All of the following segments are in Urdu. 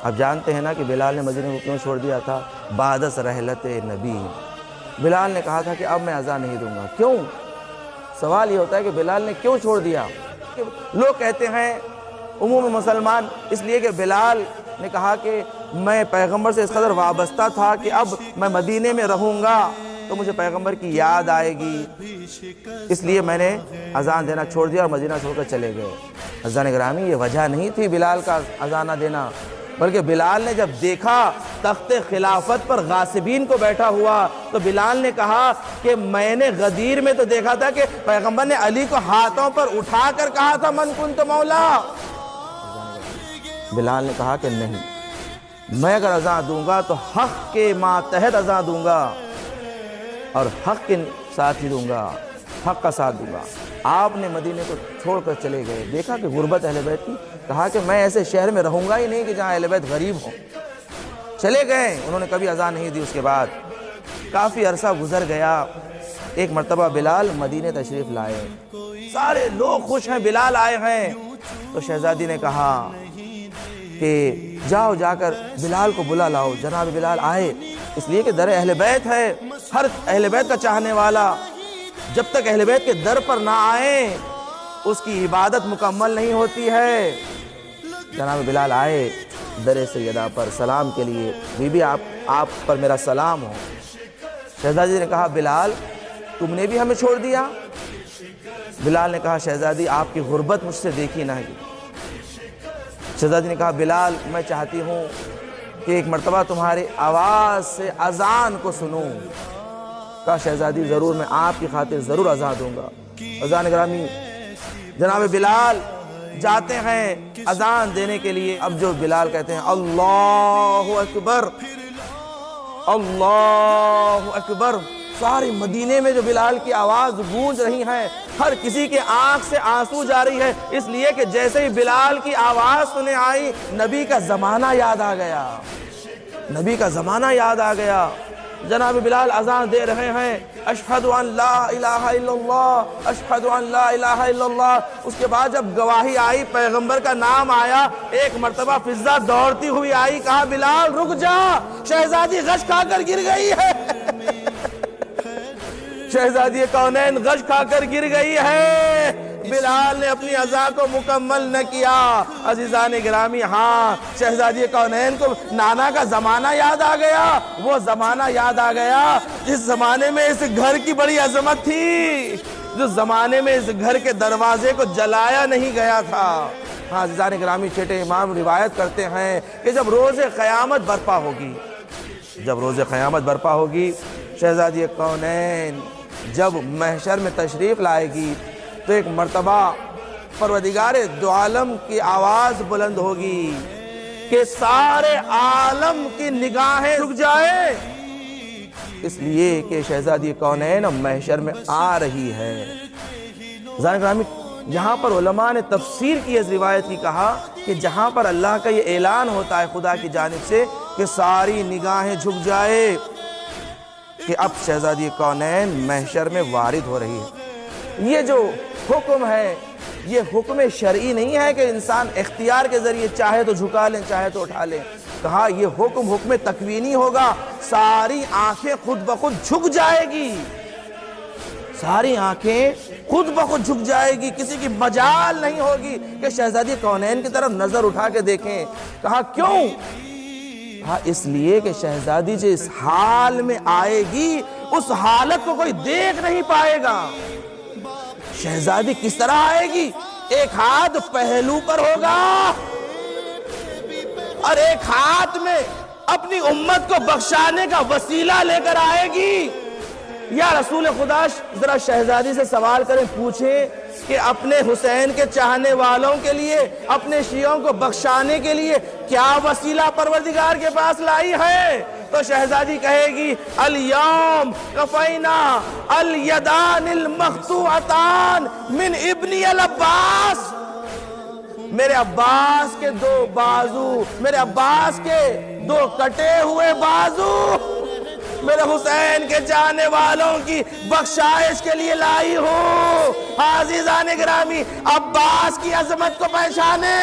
آپ جانتے ہیں نا کہ بلال نے مدینے کو کیوں چھوڑ دیا تھا؟ بعدس رحلت نبی، بلال نے کہا تھا کہ اب میں اذان نہیں دوں گا۔ کیوں؟ سوال یہ ہوتا ہے کہ بلال نے کیوں چھوڑ دیا؟ لوگ کہتے ہیں عموم مسلمان اس لیے کہ بلال نے کہا کہ میں پیغمبر سے اس قدر وابستہ تھا کہ اب میں مدینے میں رہوں گا تو مجھے پیغمبر کی یاد آئے گی، اس لیے میں نے اذان دینا چھوڑ دیا اور مدینہ چھوڑ کر چلے گئے۔ عزیزان گرامی، یہ وجہ نہیں تھی بلال کا اذان نہ دینا، بلکہ بلال نے جب دیکھا تخت خلافت پر غاصبین کو بیٹھا ہوا تو بلال نے کہا کہ میں نے غدیر میں تو دیکھا تھا کہ پیغمبر نے علی کو ہاتھوں پر اٹھا کر کہا تھا من کنت مولا۔ بلال نے کہا کہ نہیں، میں اگر اذان دوں گا تو حق کے ماتحت اذان دوں گا اور حق کے ساتھ ہی دوں گا، حق کا ساتھ دوں گا۔ آپ نے مدینے کو چھوڑ کر چلے گئے، دیکھا کہ غربت اہل بیت کی، کہا کہ میں ایسے شہر میں رہوں گا ہی نہیں کہ جہاں اہل بیت غریب ہوں۔ چلے گئے، انہوں نے کبھی اذان نہیں دی۔ اس کے بعد کافی عرصہ گزر گیا، ایک مرتبہ بلال مدینے تشریف لائے، سارے لوگ خوش ہیں بلال آئے ہیں، تو شہزادی نے کہا کہ جاؤ جا کر بلال کو بلا لاؤ۔ جناب بلال آئے، اس لیے کہ در اہل بیت ہے، ہر اہل بیت کا چاہنے والا جب تک اہل بیت کے در پر نہ آئیں اس کی عبادت مکمل نہیں ہوتی ہے۔ جناب بلال آئے در سیدہ پر سلام کے لیے، بی بی آپ پر میرا سلام ہو۔ شہزادی نے کہا بلال تم نے بھی ہمیں چھوڑ دیا؟ بلال نے کہا شہزادی آپ کی غربت مجھ سے دیکھی نہ گئی۔ شہزادی نے کہا بلال میں چاہتی ہوں کہ ایک مرتبہ تمہاری آواز سے اذان کو سنوں۔ کہا شہزادی ضرور، میں آپ کی خاطر ضرور اذان دوں گا۔ اذان گرامی، جناب بلال جاتے ہیں اذان دینے کے لیے۔ اب جو بلال کہتے ہیں اللہ اکبر اللہ اکبر، سارے مدینے میں جو بلال کی آواز گونج رہی ہے، ہر کسی کے آنکھ سے آنسو جاری ہے، اس لیے کہ جیسے ہی بلال کی آواز سنے آئی نبی کا زمانہ یاد آ گیا، نبی کا زمانہ یاد آ گیا۔ جناب بلال اذان دے رہے ہیں، اشہد ان لا الہ الا اللہ اشہد ان لا الہ الا اللہ۔ اس کے بعد جب گواہی آئی، پیغمبر کا نام آیا، ایک مرتبہ فضہ دوڑتی ہوئی آئی، کہا بلال رک جا، شہزادی غش کھا کر گر گئی ہے، شہزادی کونین غش کھا کر گر گئی ہے۔ بلال نے اپنی اذان کو مکمل نہ کیا۔ عزیزان گرامی، ہاں شہزادی کونین کو نانا کا زمانہ یاد آ گیا، وہ زمانہ یاد آ گیا جس زمانے میں اس گھر کی بڑی عظمت تھی، جس زمانے میں اس گھر کے دروازے کو جلایا نہیں گیا تھا۔ ہاں عزیزان گرامی، چھٹے امام روایت کرتے ہیں کہ جب روز قیامت برپا ہوگی، جب روز قیامت برپا ہوگی، شہزادی کونین جب محشر میں تشریف لائے گی تو ایک مرتبہ پروردگار دو عالم کی آواز بلند ہوگی کہ سارے عالم کی نگاہیں رک جائے، اس لیے کہ شہزادی کونین محشر میں آ رہی ہے۔ عزیزان گرامی، جہاں پر علماء نے تفسیر کی اس روایت کی، کہا کہ جہاں پر اللہ کا یہ اعلان ہوتا ہے خدا کی جانب سے کہ ساری نگاہیں جھک جائے کہ اب شہزادی کونین محشر میں وارد ہو رہی ہے۔ یہ جو حکم ہے یہ حکم شرعی نہیں ہے کہ انسان اختیار کے ذریعے چاہے تو جھکا لیں چاہے تو اٹھا لیں۔ کہا یہ حکم تکوینی ہوگا، ساری آنکھیں خود بخود جھک جائے گی، ساری آنکھیں خود بخود جھک جائے گی، کسی کی مجال نہیں ہوگی کہ شہزادی کونین کی طرف نظر اٹھا کے دیکھیں۔ کہا کیوں؟ کہا اس لیے کہ شہزادی جو اس حال میں آئے گی اس حالت کو کوئی دیکھ نہیں پائے گا۔ شہزادی کس طرح آئے گی؟ ایک ہاتھ پہلو پر ہوگا اور ایک ہاتھ میں اپنی امت کو بخشانے کا وسیلہ لے کر آئے گی۔ یا رسول خدا ذرا شہزادی سے سوال کریں، پوچھیں کہ اپنے حسین کے چاہنے والوں کے لیے، اپنے شیعوں کو بخشانے کے لیے کیا وسیلہ پروردگار کے پاس لائی ہے؟ تو شہزادی کہے گی الیوم کفینا الیدان المقطوعتان من ابنی العباس، میرے عباس کے دو بازو، میرے عباس کے دو کٹے ہوئے بازو میرے حسین کے چاہنے والوں کی بخشائش کے لیے لائی ہوں۔ عزیزان گرامی، عباس کی عظمت کو پہچانے۔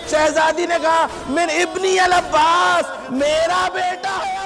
شہزادی نے کہا من ابنی العباس، میرا بیٹا ہے